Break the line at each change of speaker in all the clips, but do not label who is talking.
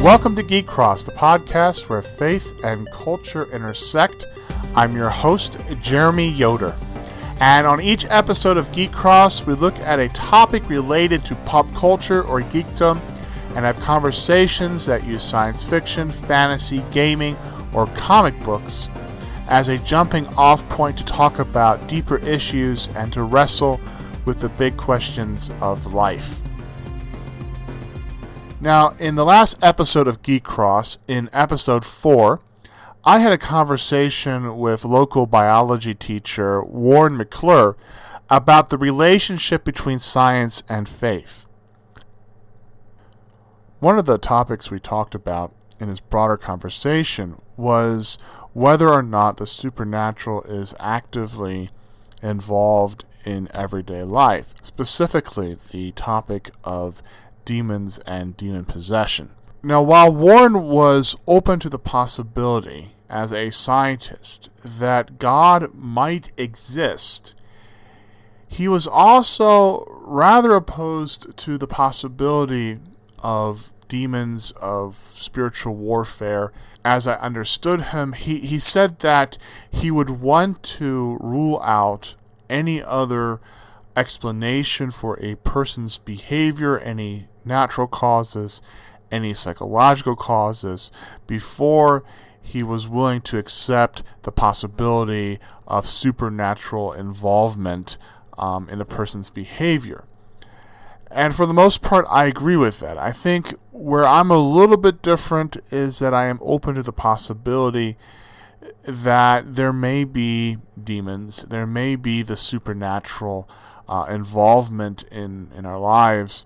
Welcome to Geek Cross, the podcast where faith and culture intersect. I'm your host, Jeremy Yoder. And on each episode of Geek Cross, we look at a topic related to pop culture or geekdom and have conversations that use science fiction, fantasy, gaming, or comic books as a jumping off point to talk about deeper issues and to wrestle with the big questions of life. Now, in the last episode of Geek Cross, in episode 4, I had a conversation with local biology teacher Warren McClure about the relationship between science and faith. One of the topics we talked about in this broader conversation was whether or not the supernatural is actively involved in everyday life, specifically the topic of demons and demon possession. Now, while Warren was open to the possibility, as a scientist, that God might exist, he was also rather opposed to the possibility of demons, of spiritual warfare. As I understood him, he said that he would want to rule out any other explanation for a person's behavior, any natural causes, any psychological causes, before he was willing to accept the possibility of supernatural involvement in a person's behavior. And for the most part, I agree with that. I think where I'm a little bit different is that I am open to the possibility that there may be demons, there may be the supernatural involvement in our lives,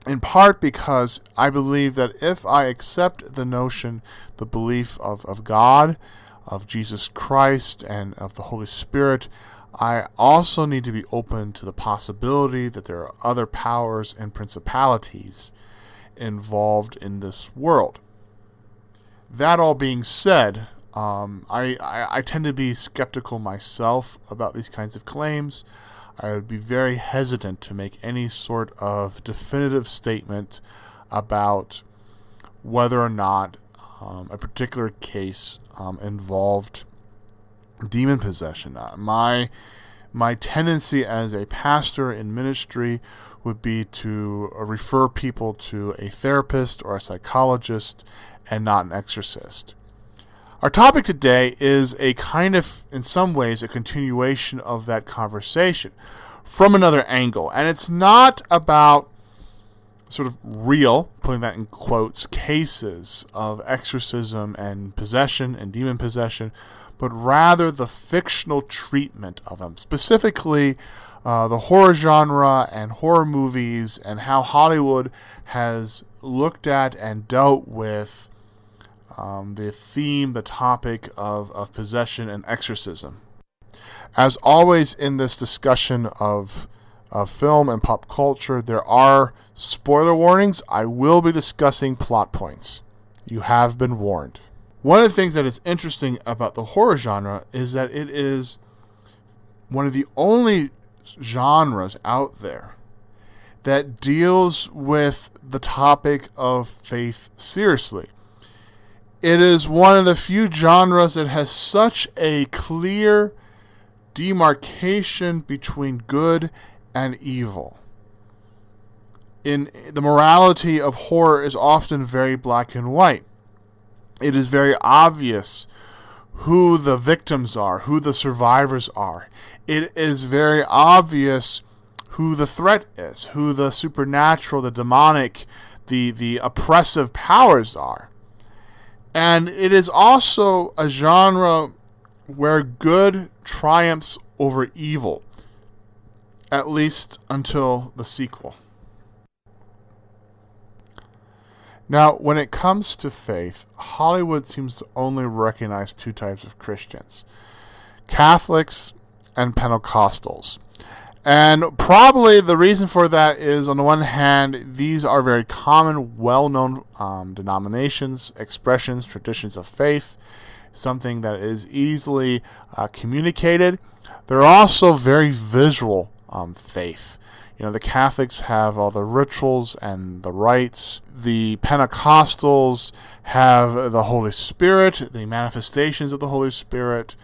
in part because I believe that if I accept the notion, the belief of God, of Jesus Christ, and of the Holy Spirit, I also need to be open to the possibility that there are other powers and principalities involved in this world. That all being said, I tend to be skeptical myself about these kinds of claims. I would be very hesitant to make any sort of definitive statement about whether or not a particular case involved demon possession. My tendency as a pastor in ministry would be to refer people to a therapist or a psychologist and not an exorcist. Our topic today is a kind of, in some ways, a continuation of that conversation from another angle. And it's not about sort of real, putting that in quotes, cases of exorcism and possession and demon possession, but rather the fictional treatment of them, specifically the horror genre and horror movies and how Hollywood has looked at and dealt with the theme, the topic of possession and exorcism. As always in this discussion of film and pop culture, there are spoiler warnings. I will be discussing plot points. You have been warned. One of the things that is interesting about the horror genre is that it is one of the only genres out there that deals with the topic of faith seriously. It is one of the few genres that has such a clear demarcation between good and evil. In the morality of horror is often very black and white. It is very obvious who the victims are, who the survivors are. It is very obvious who the threat is, who the supernatural, the demonic, the oppressive powers are. And it is also a genre where good triumphs over evil, at least until the sequel. Now, when it comes to faith, Hollywood seems to only recognize two types of Christians: Catholics and Pentecostals. And probably the reason for that is, on the one hand, these are very common, well-known denominations, expressions, traditions of faith, something that is easily communicated. They're also very visual faith. The Catholics have all the rituals and the rites. The Pentecostals have the Holy Spirit, the manifestations of the Holy Spirit,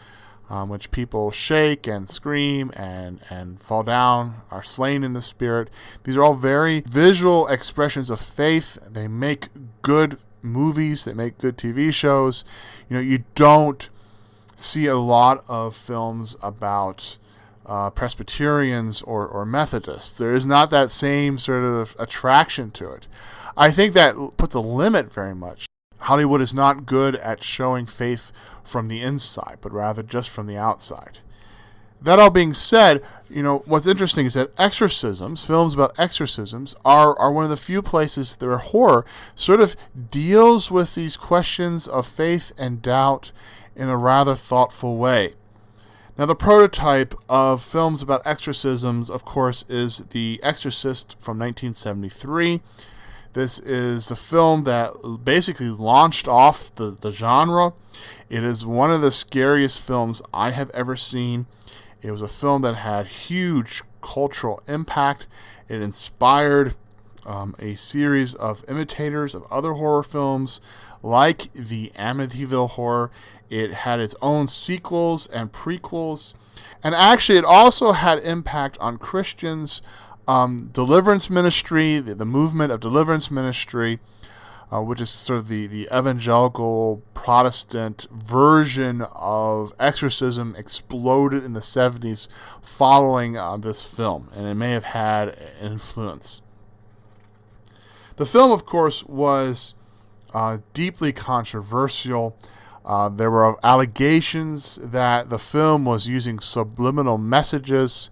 which people shake and scream and fall down, are slain in the Spirit. These are all very visual expressions of faith. They make good movies. They make good TV shows. You don't see a lot of films about Presbyterians or Methodists. There is not that same sort of attraction to it. I think that puts a limit very much. Hollywood is not good at showing faith from the inside, but rather just from the outside. That all being said, what's interesting is that films about exorcisms, are one of the few places where horror sort of deals with these questions of faith and doubt in a rather thoughtful way. Now, the prototype of films about exorcisms, of course, is The Exorcist from 1973. This is the film that basically launched off the genre. It is one of the scariest films I have ever seen. It was a film that had huge cultural impact. It inspired a series of imitators of other horror films, like the Amityville Horror. It had its own sequels and prequels. And actually, it also had impact on Christians. Deliverance ministry, the movement of deliverance ministry, which is sort of the evangelical Protestant version of exorcism, exploded in the 70s following this film, and it may have had an influence. The film, of course, was deeply controversial. There were allegations that the film was using subliminal messages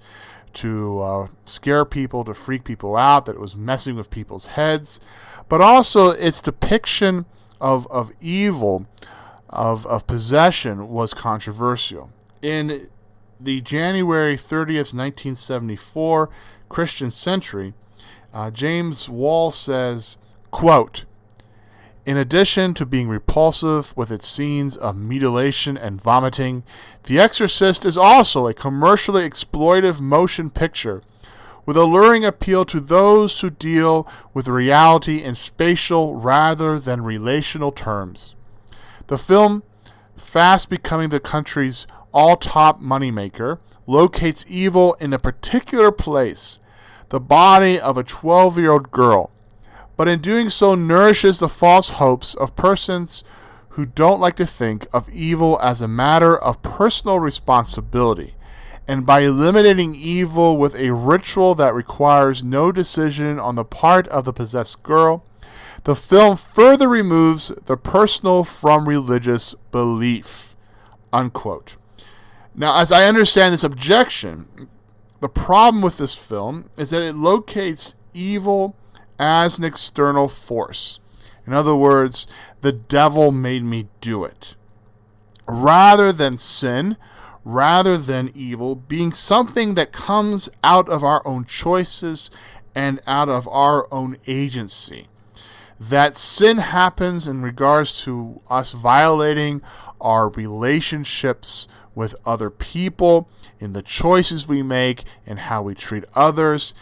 to scare people, to freak people out, that it was messing with people's heads. But also its depiction of evil, of possession, was controversial. In the January 30th, 1974 Christian Century, James Wall says, quote, "In addition to being repulsive with its scenes of mutilation and vomiting, The Exorcist is also a commercially exploitive motion picture with alluring appeal to those who deal with reality in spatial rather than relational terms. The film, fast becoming the country's all-top moneymaker, locates evil in a particular place, the body of a 12-year-old girl, but in doing so nourishes the false hopes of persons who don't like to think of evil as a matter of personal responsibility, and by eliminating evil with a ritual that requires no decision on the part of the possessed girl, the film further removes the personal from religious belief." Unquote. Now, as I understand this objection, the problem with this film is that it locates evil as an external force. In other words, the devil made me do it. Rather than sin, rather than evil being something that comes out of our own choices and out of our own agency. That sin happens in regards to us violating our relationships with other people, in the choices we make, and how we treat others.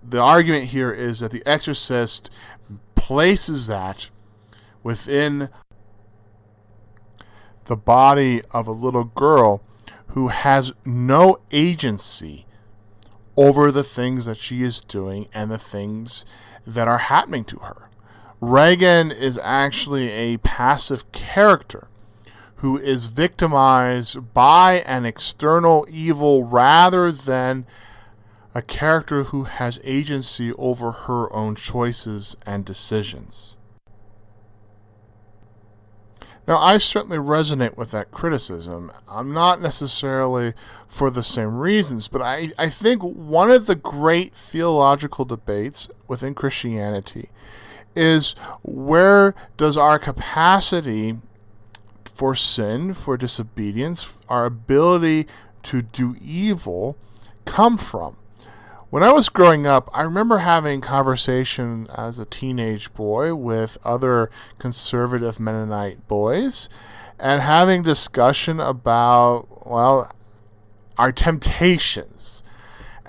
The argument here is that The Exorcist places that within the body of a little girl who has no agency over the things that she is doing and the things that are happening to her. Reagan is actually a passive character who is victimized by an external evil rather than a character who has agency over her own choices and decisions. Now, I certainly resonate with that criticism. I'm not necessarily for the same reasons, but I think one of the great theological debates within Christianity is, where does our capacity for sin, for disobedience, our ability to do evil come from? When I was growing up, I remember having conversation as a teenage boy with other conservative Mennonite boys and having discussion about, our temptations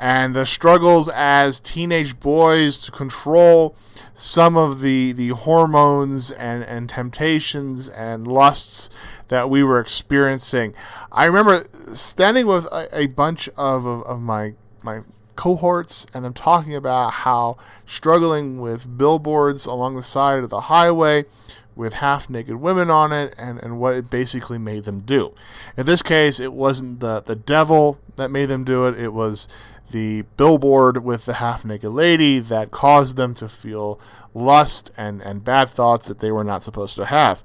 and the struggles as teenage boys to control some of the hormones and temptations and lusts that we were experiencing. I remember standing with a bunch of my cohorts and them talking about how struggling with billboards along the side of the highway with half-naked women on it and what it basically made them do. In this case, it wasn't the devil that made them do it. It was the billboard with the half-naked lady that caused them to feel lust and bad thoughts that they were not supposed to have.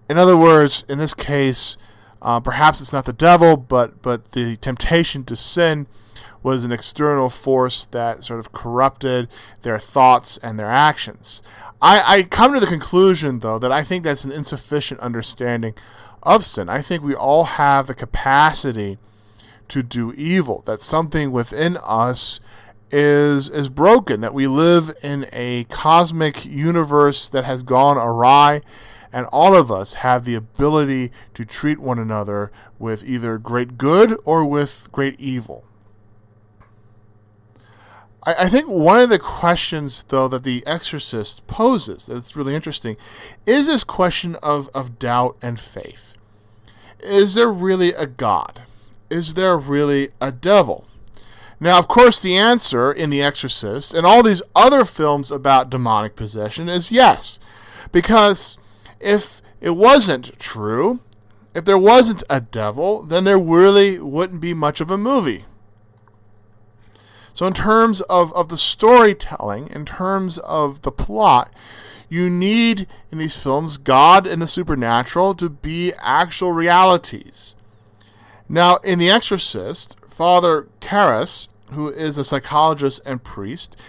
In other words, in this case, perhaps it's not the devil, but the temptation to sin was an external force that sort of corrupted their thoughts and their actions. I come to the conclusion, though, that I think that's an insufficient understanding of sin. I think we all have the capacity to do evil, that something within us is broken, that we live in a cosmic universe that has gone awry, and all of us have the ability to treat one another with either great good or with great evil. I think one of the questions, though, that the Exorcist poses, that's really interesting, is this question of doubt and faith. Is there really a God? Is there really a devil? Now, of course, the answer in The Exorcist and all these other films about demonic possession is yes. Because if it wasn't true, if there wasn't a devil, then there really wouldn't be much of a movie. So in terms of the storytelling, in terms of the plot, you need, in these films, God and the supernatural to be actual realities. Now, in The Exorcist, Father Karras, who is a psychologist and priest,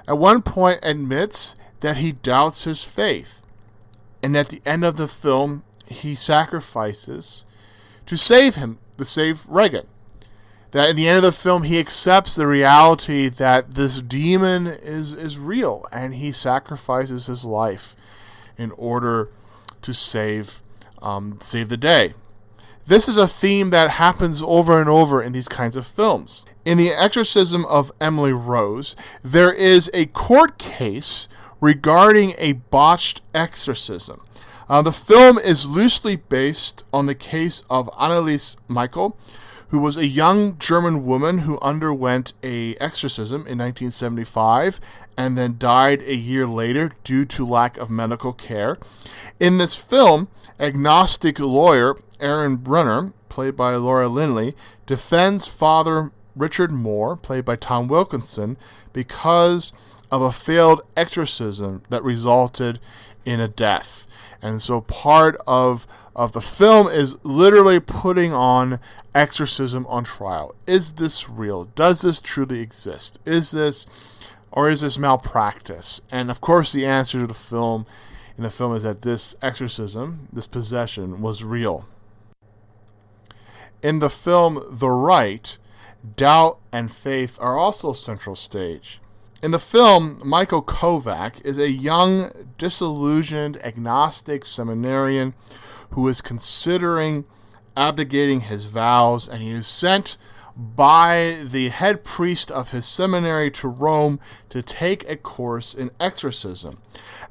at one point admits that he doubts his faith. And at the end of the film, he sacrifices to save him, to save Regan. That in the end of the film, he accepts the reality that this demon is real, and he sacrifices his life in order to save the day. This is a theme that happens over and over in these kinds of films. In The Exorcism of Emily Rose, there is a court case regarding a botched exorcism. The film is loosely based on the case of Anneliese Michael, who was a young German woman who underwent an exorcism in 1975 and then died a year later due to lack of medical care. In this film, agnostic lawyer Aaron Brunner, played by Laura Linney, defends Father Richard Moore, played by Tom Wilkinson, because of a failed exorcism that resulted in a death. And so part of the film is literally putting on exorcism on trial. Is this real? Does this truly exist? Is this malpractice? And of course the answer to the film is that this exorcism, this possession, was real. In the film The Rite, doubt and faith are also central stage. In the film, Michael Kovac is a young, disillusioned, agnostic seminarian who is considering abdicating his vows, and he is sent by the head priest of his seminary to Rome to take a course in exorcism.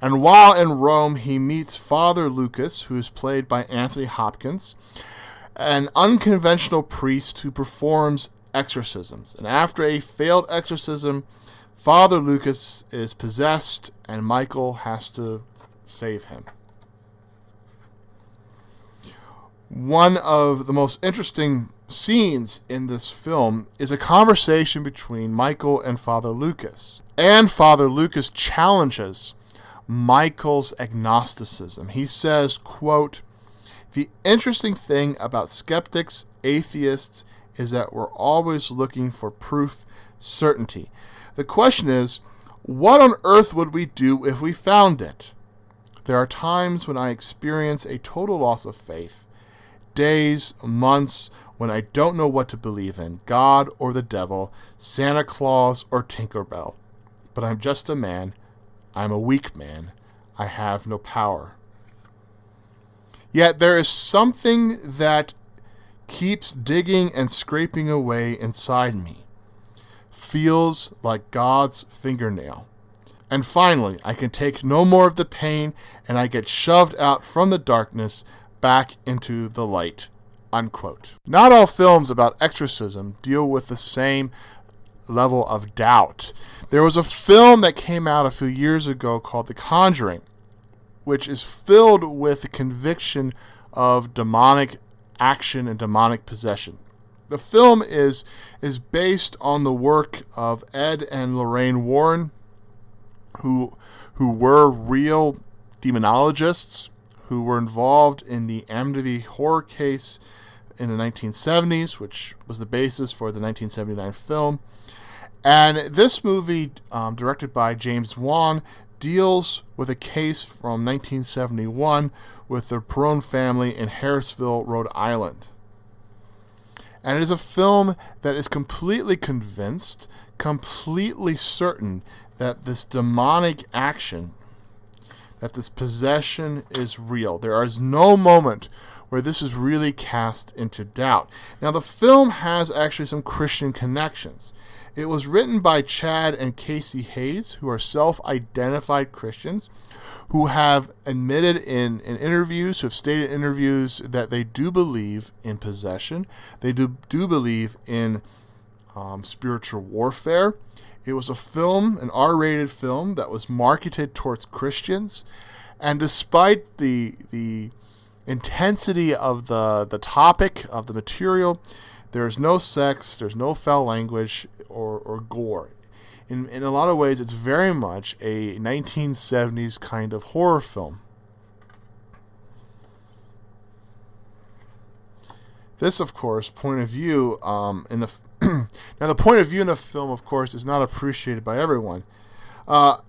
And while in Rome, he meets Father Lucas, who is played by Anthony Hopkins, an unconventional priest who performs exorcisms. And after a failed exorcism, Father Lucas is possessed, and Michael has to save him. One of the most interesting scenes in this film is a conversation between Michael and Father Lucas. And Father Lucas challenges Michael's agnosticism. He says, quote, "The interesting thing about skeptics, atheists, is that we're always looking for proof, certainty. The question is, what on earth would we do if we found it? There are times when I experience a total loss of faith. Days, months, when I don't know what to believe in, God or the devil, Santa Claus or Tinkerbell. But I'm just a man. I'm a weak man. I have no power." Yet there is something that keeps digging and scraping away inside me. Feels like God's fingernail. And finally, I can take no more of the pain, and I get shoved out from the darkness back into the light." Unquote. Not all films about exorcism deal with the same level of doubt. There was a film that came out a few years ago called The Conjuring, which is filled with the conviction of demonic action and demonic possession. The film is based on the work of Ed and Lorraine Warren, who were real demonologists, who were involved in the Amityville horror case in the 1970s, which was the basis for the 1979 film. And this movie, directed by James Wan, deals with a case from 1971 with the Perron family in Harrisville, Rhode Island. And it is a film that is completely convinced, completely certain that this demonic action, that this possession is real. There is no moment where this is really cast into doubt. Now, the film has actually some Christian connections. It was written by Chad and Casey Hayes, who are self-identified Christians, who have admitted in interviews, who have stated in interviews that they do believe in possession. They do believe in spiritual warfare. It was a film, an R-rated film, that was marketed towards Christians. And despite the intensity of the topic, of the material, there's no sex, there's no foul language or gore. In a lot of ways, it's very much a 1970s kind of horror film. This, of course, point of view in the now the point of view in the film, of course, is not appreciated by everyone. The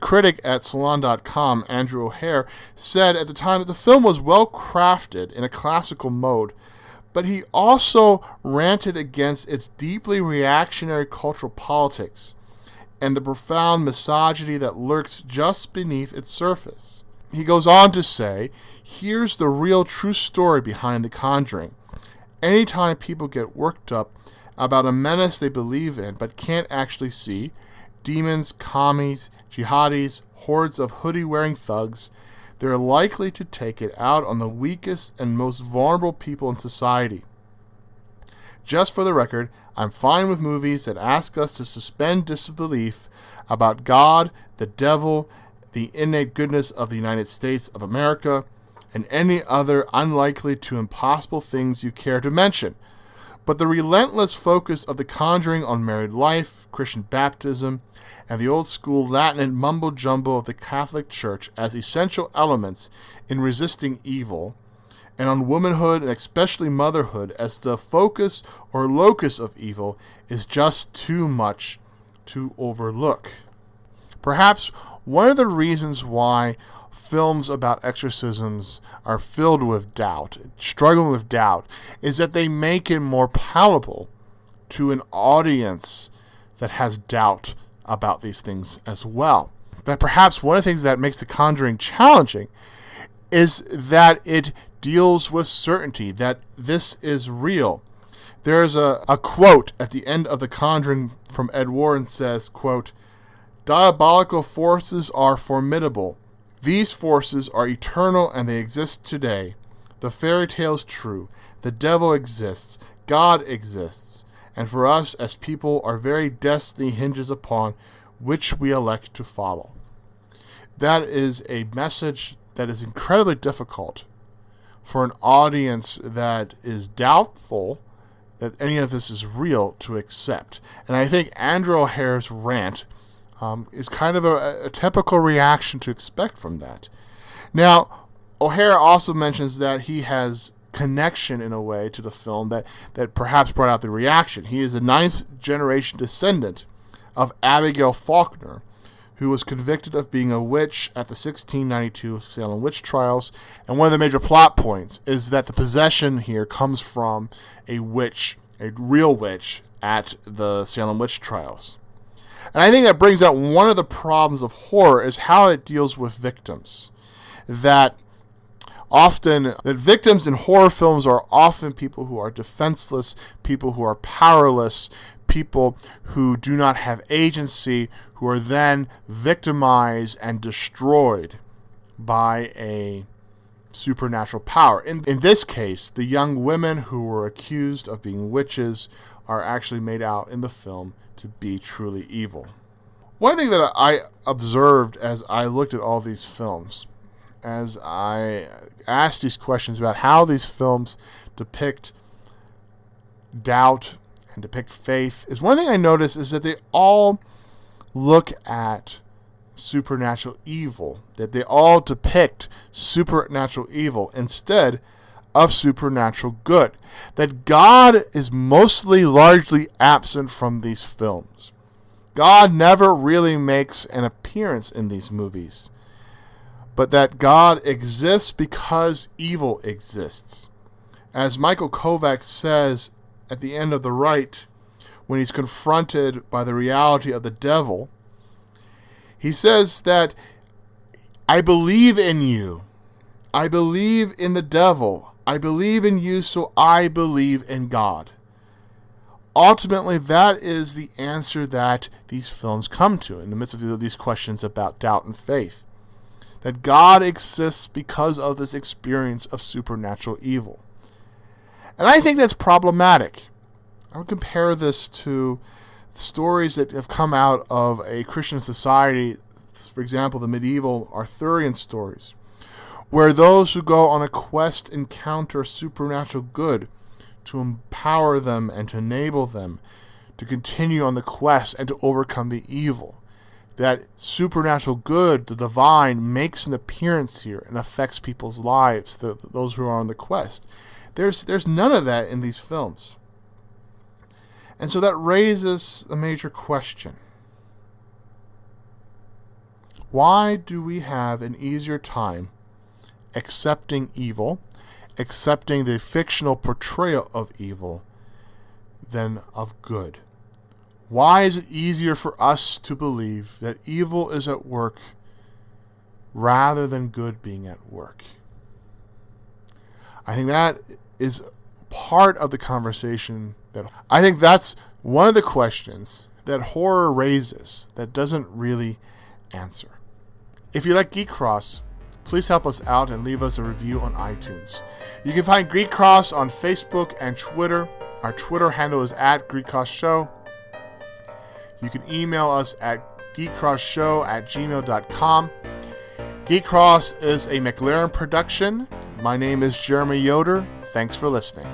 critic at Salon.com, Andrew O'Hare, said at the time that the film was well crafted in a classical mode, but he also ranted against its deeply reactionary cultural politics and the profound misogyny that lurks just beneath its surface. He goes on to say, "Here's the real true story behind The Conjuring. Anytime people get worked up about a menace they believe in but can't actually see, demons, commies, jihadis, hordes of hoodie-wearing thugs, they're likely to take it out on the weakest and most vulnerable people in society. Just for the record, I'm fine with movies that ask us to suspend disbelief about God, the devil, the innate goodness of the United States of America, and any other unlikely to impossible things you care to mention. But the relentless focus of The Conjuring on married life, Christian baptism, and the old-school Latin mumbo-jumbo of the Catholic Church as essential elements in resisting evil, and on womanhood and especially motherhood as the focus or locus of evil, is just too much to overlook." Perhaps one of the reasons why films about exorcisms are filled with doubt, struggling with doubt, is that they make it more palatable to an audience that has doubt about these things as well. But perhaps one of the things that makes The Conjuring challenging is that it deals with certainty, that this is real. There's a quote at the end of The Conjuring from Ed Warren says, quote, "Diabolical forces are formidable. These forces are eternal and they exist today. The fairy tale's true. The devil exists. God exists. And for us as people, our very destiny hinges upon which we elect to follow." That is a message that is incredibly difficult for an audience that is doubtful that any of this is real to accept. And I think Andrew O'Hare's rant is kind of a typical reaction to expect from that. Now, O'Hare also mentions that he has connection in a way to the film that perhaps brought out the reaction. He is a ninth-generation descendant of Abigail Faulkner, who was convicted of being a witch at the 1692 Salem witch trials. And one of the major plot points is that the possession here comes from a witch, a real witch, at the Salem witch trials. And I think that brings out one of the problems of horror is how it deals with victims. That often that victims in horror films are often people who are defenseless, people who are powerless, people who do not have agency, who are then victimized and destroyed by a supernatural power. In this case, the young women who were accused of being witches are actually made out in the film to be truly evil. One thing that I observed as I looked at all these films, as I asked these questions about how these films depict doubt and depict faith, is one thing I noticed is that they all look at supernatural evil, that they all depict supernatural evil instead of supernatural good, that God is largely absent from these films. God never really makes an appearance in these movies, but that God exists because evil exists. As Michael Kovac says at the end of the Rite, when he's confronted by the reality of the devil, he says that, I believe in you. I believe in the devil. I believe in you, so I believe in God. Ultimately, that is the answer that these films come to in the midst of these questions about doubt and faith. That God exists because of this experience of supernatural evil. And I think that's problematic. I would compare this to stories that have come out of a Christian society, for example, the medieval Arthurian stories, where those who go on a quest encounter supernatural good to empower them and to enable them to continue on the quest and to overcome the evil. That supernatural good, the divine, makes an appearance here and affects people's lives, those who are on the quest. There's none of that in these films. And so that raises a major question. Why do we have an easier time accepting evil, accepting the fictional portrayal of evil, than of good? Why is it easier for us to believe that evil is at work rather than good being at work? I think that is part of the conversation. I think that's one of the questions that horror raises that doesn't really answer. If you like Geek Cross, please help us out and leave us a review on iTunes. You can find Geek Cross on Facebook and Twitter. Our Twitter handle is @GeekCrossShow. You can email us at geekcrossshow@gmail.com. Geek Cross is a McLaren production. My name is Jeremy Yoder. Thanks for listening.